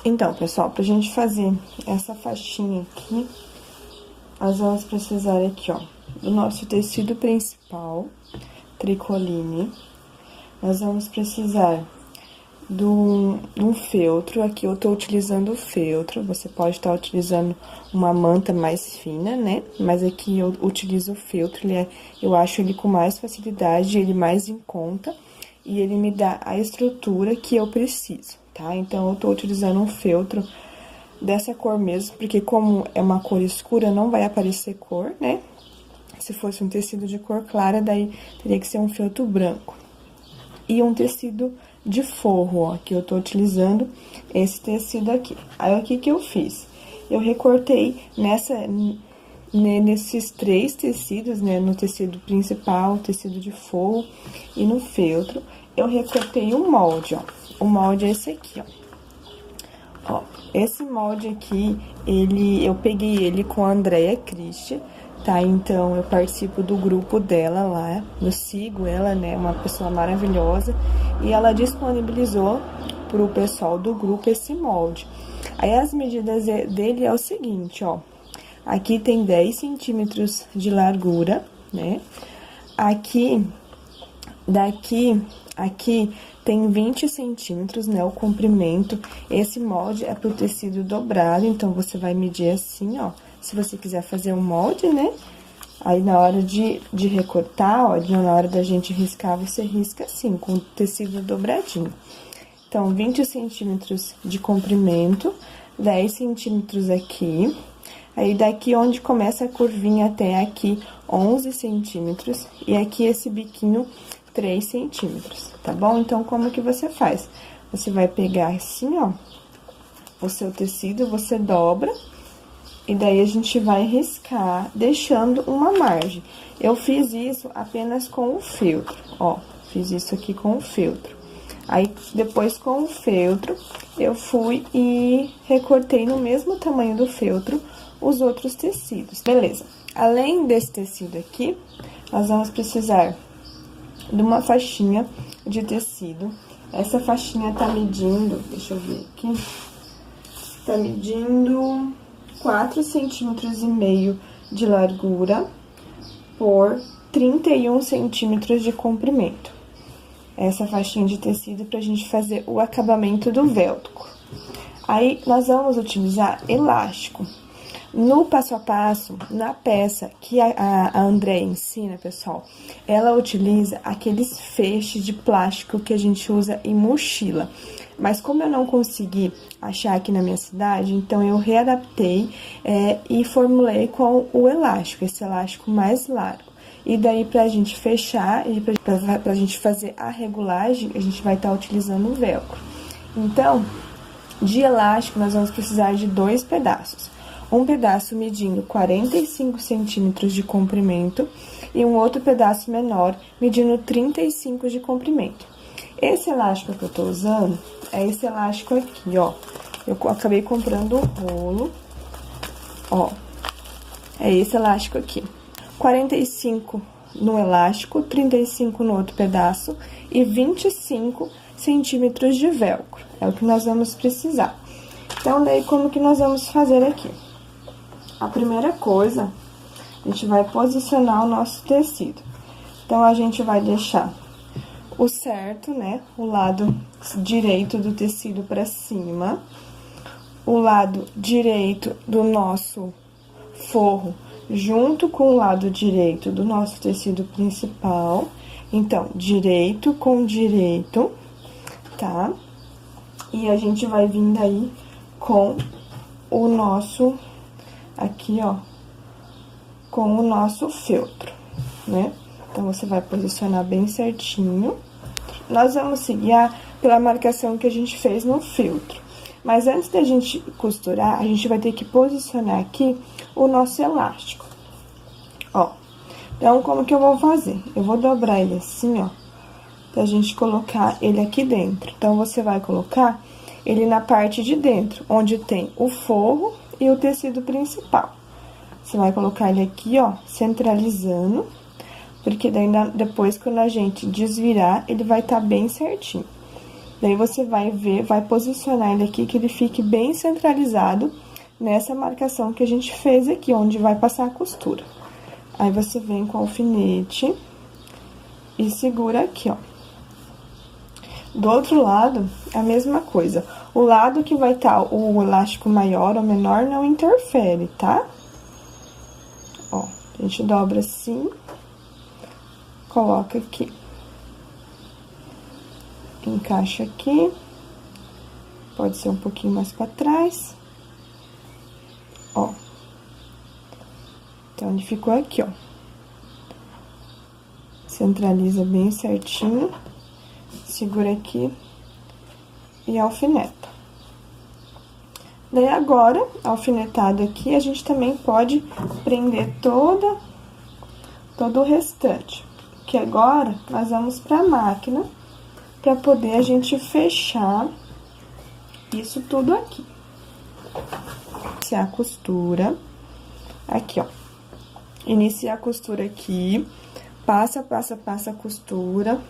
Então, pessoal, pra gente fazer essa faixinha aqui, nós vamos precisar aqui, ó, do nosso tecido principal, tricoline. Nós vamos precisar de um feltro. Aqui eu tô utilizando o feltro, você pode estar utilizando uma manta mais fina, né? Mas aqui eu utilizo o feltro, eu acho ele com mais facilidade, ele mais em conta, e ele me dá a estrutura que eu preciso, tá? Então, eu tô utilizando um feltro dessa cor mesmo, porque como é uma cor escura, não vai aparecer cor, né? Se fosse um tecido de cor clara, daí teria que ser um feltro branco. E um tecido de forro, ó, que eu tô utilizando esse tecido aqui. Aí, o que que eu fiz? Eu recortei nesses três tecidos, né, no tecido principal, tecido de forro e no feltro, eu recortei um molde, ó. O molde é esse aqui, ó. Esse molde aqui, eu peguei ele com a Andrea Christie, tá? Então, eu participo do grupo dela lá, eu sigo ela, né? Uma pessoa maravilhosa, e ela disponibilizou pro pessoal do grupo esse molde. Aí, as medidas dele é o seguinte, ó. Aqui tem 10 centímetros de largura, né? Aqui tem 20 centímetros, né, o comprimento. Esse molde é pro tecido dobrado, então, você vai medir assim, ó. Se você quiser fazer um molde, né, aí na hora de recortar, ó, na hora da gente riscar, você risca assim, com o tecido dobradinho. Então, 20 centímetros de comprimento, 10 centímetros aqui. Aí, daqui onde começa a curvinha até aqui, 11 centímetros. E aqui, esse biquinho, 3 centímetros, tá bom? Então, como que você faz? Você vai pegar assim, ó, o seu tecido, você dobra, e daí a gente vai riscar, deixando uma margem. Eu fiz isso apenas com o feltro, ó, fiz isso aqui com o feltro. Aí, depois, com o feltro, eu fui e recortei no mesmo tamanho do feltro os outros tecidos, beleza? Além desse tecido aqui, nós vamos precisar de uma faixinha de tecido. Essa faixinha tá medindo, deixa eu ver aqui, tá medindo 4,5 centímetros de largura por 31 centímetros de comprimento. Essa faixinha de tecido pra gente fazer o acabamento do velcro. Aí, nós vamos utilizar elástico. No passo a passo, na peça que a Andrea ensina, pessoal, ela utiliza aqueles feixes de plástico que a gente usa em mochila. Mas como eu não consegui achar aqui na minha cidade, então eu readaptei e formulei com o elástico, esse elástico mais largo. E daí, pra gente fechar e pra gente fazer a regulagem, a gente vai estar utilizando o velcro. Então, de elástico, nós vamos precisar de 2 pedaços. Um pedaço medindo 45 centímetros de comprimento e um outro pedaço menor medindo 35 de comprimento. Esse elástico que eu tô usando é esse elástico aqui, ó. Eu acabei comprando um rolo, ó. É esse elástico aqui. 45 no elástico, 35 no outro pedaço e 25 centímetros de velcro. É o que nós vamos precisar. Então, daí, como que nós vamos fazer aqui? A primeira coisa, a gente vai posicionar o nosso tecido. Então, a gente vai deixar o certo, né? O lado direito do tecido pra cima. O lado direito do nosso forro junto com o lado direito do nosso tecido principal. Então, direito com direito, tá? E a gente vai vindo aí com o nosso, aqui, ó, com o nosso feltro, né? Então, você vai posicionar bem certinho. Nós vamos seguir pela marcação que a gente fez no feltro. Mas antes da gente costurar, a gente vai ter que posicionar aqui o nosso elástico. Ó, então, como que eu vou fazer? Eu vou dobrar ele assim, ó, pra gente colocar ele aqui dentro. Então, você vai colocar ele na parte de dentro, onde tem o forro e o tecido principal. Você vai colocar ele aqui, ó, centralizando, porque daí depois, quando a gente desvirar, ele vai estar bem certinho. Daí você vai ver, vai posicionar ele aqui, que ele fique bem centralizado nessa marcação que a gente fez aqui, onde vai passar a costura. Aí, você vem com o alfinete e segura aqui, ó. Do outro lado, a mesma coisa. O lado que vai estar o elástico maior ou menor não interfere, tá? Ó, a gente dobra assim, coloca aqui. Encaixa aqui. Pode ser um pouquinho mais pra trás. Ó. Então, ele ficou aqui, ó. Centraliza bem certinho. Segura aqui e alfineta. Daí, agora, alfinetado aqui, a gente também pode prender todo o restante. Que agora, nós vamos pra máquina, pra poder a gente fechar isso tudo aqui. Iniciar a costura. Aqui, ó. Inicia a costura aqui. Passa a costura.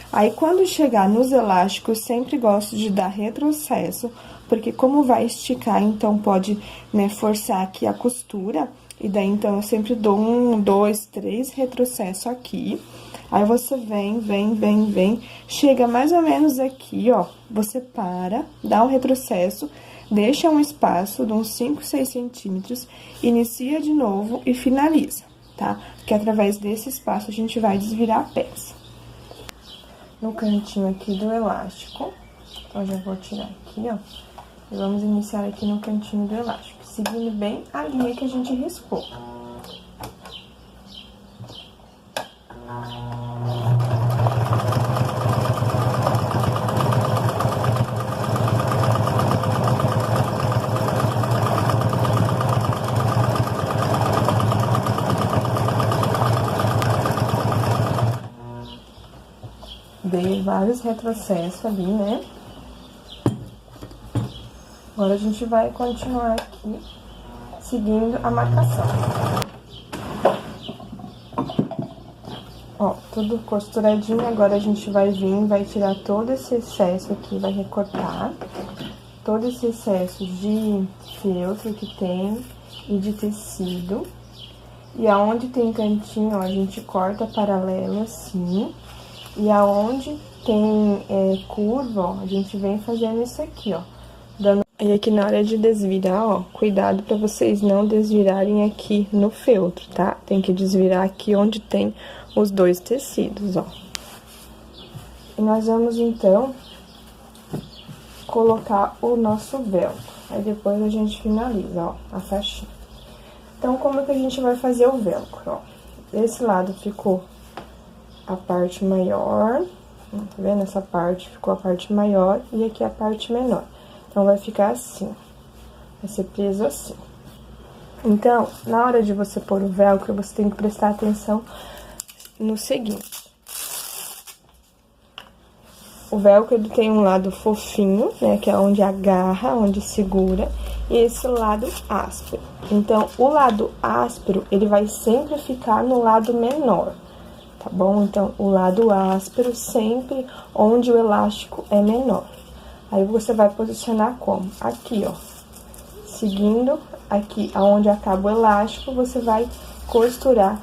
Aí, quando chegar nos elásticos, sempre gosto de dar retrocesso, porque como vai esticar, então pode, né, forçar aqui a costura. E daí, então, eu sempre dou 1, 2, 3 retrocesso aqui. Aí, você vem, chega mais ou menos aqui, ó, você para, dá um retrocesso, deixa um espaço de uns 5, 6 centímetros, inicia de novo e finaliza, tá? Porque através desse espaço a gente vai desvirar a peça. No cantinho aqui do elástico, então, já vou tirar aqui, ó, e vamos iniciar aqui no cantinho do elástico, seguindo bem a linha que a gente riscou. Dei vários retrocessos ali, né? Agora, a gente vai continuar aqui, seguindo a marcação. Ó, tudo costuradinho, agora a gente vai vir, vai tirar todo esse excesso aqui, vai recortar todo esse excesso de feltro que tem e de tecido. E aonde tem cantinho, ó, a gente corta paralelo assim. E aonde tem curva, ó, a gente vem fazendo isso aqui, ó. E aqui na hora de desvirar, ó, cuidado pra vocês não desvirarem aqui no feltro, tá? Tem que desvirar aqui onde tem os dois tecidos, ó. E nós vamos, então, colocar o nosso velcro. Aí, depois a gente finaliza, ó, a faixinha. Então, como é que a gente vai fazer o velcro, ó? Desse lado ficou a parte maior, tá vendo? Essa parte ficou a parte maior e aqui a parte menor. Então, vai ficar assim, vai ser preso assim. Então, na hora de você pôr o velcro, você tem que prestar atenção no seguinte. O velcro, ele tem um lado fofinho, né, que é onde agarra, onde segura, e esse lado áspero. Então, o lado áspero, ele vai sempre ficar no lado menor. Tá bom? Então, o lado áspero sempre onde o elástico é menor. Aí, você vai posicionar como? Aqui, ó. Seguindo aqui, aonde acaba o elástico, você vai costurar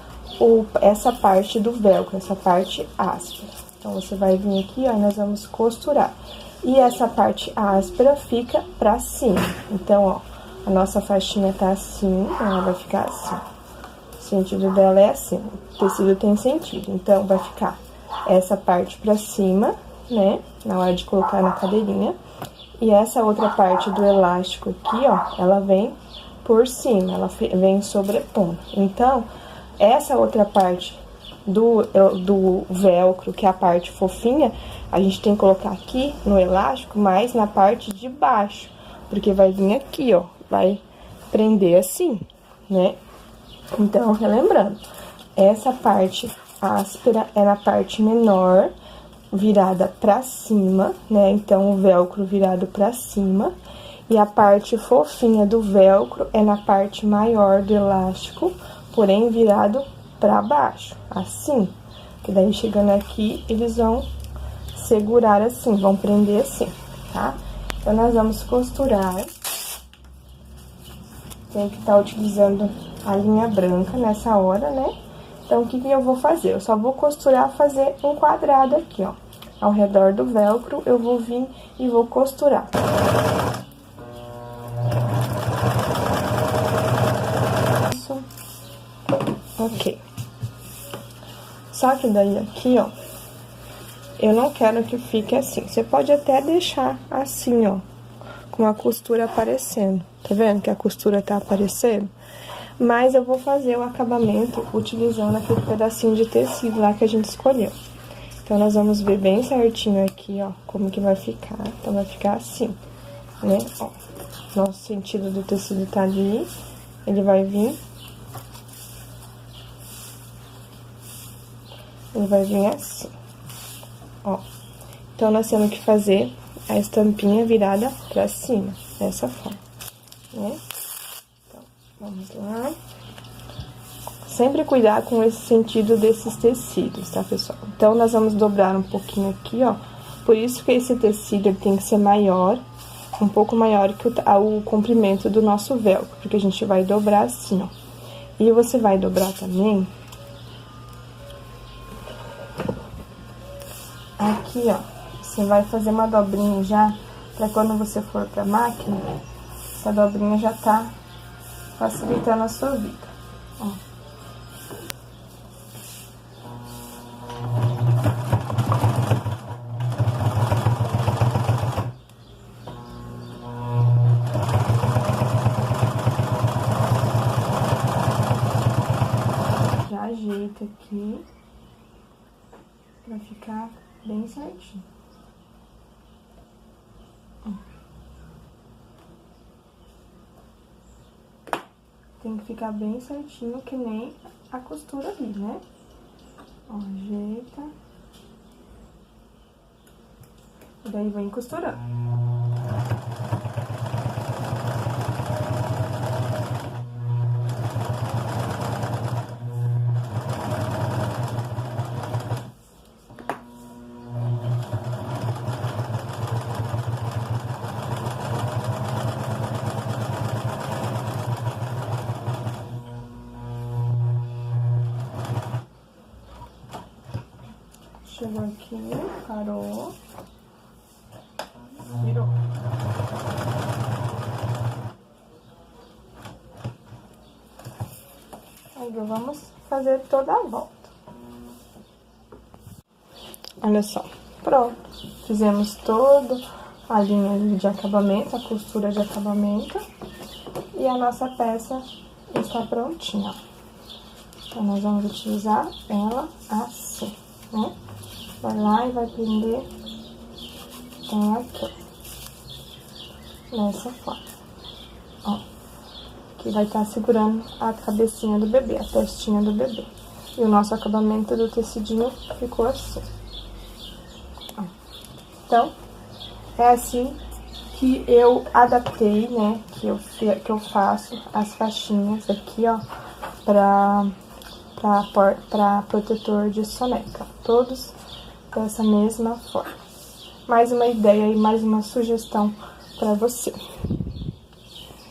essa parte do velcro, essa parte áspera. Então, você vai vir aqui, ó, e nós vamos costurar. E essa parte áspera fica pra cima. Então, ó, a nossa faixinha tá assim, ela vai ficar assim. O sentido dela é assim, o tecido tem sentido. Então, vai ficar essa parte pra cima, né, na hora de colocar na cadeirinha. E essa outra parte do elástico aqui, ó, ela vem por cima, ela vem sobrepondo. Então, essa outra parte do velcro, que é a parte fofinha, a gente tem que colocar aqui no elástico, mas na parte de baixo. Porque vai vir aqui, ó, vai prender assim, né? Então, relembrando, essa parte áspera é na parte menor, virada pra cima, né? Então, o velcro virado pra cima. E a parte fofinha do velcro é na parte maior do elástico, porém virado pra baixo, assim. Que daí, chegando aqui, eles vão segurar assim, vão prender assim, tá? Então, nós vamos costurar. Tem que estar utilizando a linha branca nessa hora, né? Então, o que eu vou fazer? Eu só vou costurar, fazer um quadrado aqui, ó. Ao redor do velcro, eu vou vir e vou costurar. Isso. Ok. Só que daí aqui, ó, eu não quero que fique assim. Você pode até deixar assim, ó, com a costura aparecendo. Tá vendo que a costura tá aparecendo? Mas eu vou fazer o acabamento utilizando aquele pedacinho de tecido lá que a gente escolheu. Então, nós vamos ver bem certinho aqui, ó, como que vai ficar. Então, vai ficar assim, né? Ó, nosso sentido do tecido tá ali, ele vai vir... Ele vai vir assim, ó. Então, nós temos que fazer a estampinha virada pra cima, dessa forma, né? Então, vamos lá. Sempre cuidar com esse sentido desses tecidos, tá, pessoal? Então, nós vamos dobrar um pouquinho aqui, ó. Por isso que esse tecido ele tem que ser maior, um pouco maior que o comprimento do nosso velcro, porque a gente vai dobrar assim, ó. E você vai dobrar também... Aqui, ó, você vai fazer uma dobrinha já, pra quando você for pra máquina, essa dobrinha já tá facilitando a sua vida, ó. Já ajeita aqui, pra ficar bem certinho. Tem que ficar bem certinho, que nem a costura ali, né? Ó, ajeita. E daí vem costurando. Chegou aqui, parou, virou. Agora vamos fazer toda a volta. Olha só, pronto. Fizemos toda a linha de acabamento, a costura de acabamento. E a nossa peça está prontinha. Então, nós vamos utilizar ela assim, né? Vai lá e vai prender ela aqui, nessa forma, ó, que vai estar segurando a cabecinha do bebê, a testinha do bebê. E o nosso acabamento do tecidinho ficou assim, ó. Então, é assim que eu adaptei, né, que eu faço as faixinhas aqui, ó, pra protetor de soneca, todos dessa mesma forma. Mais uma ideia e mais uma sugestão para você.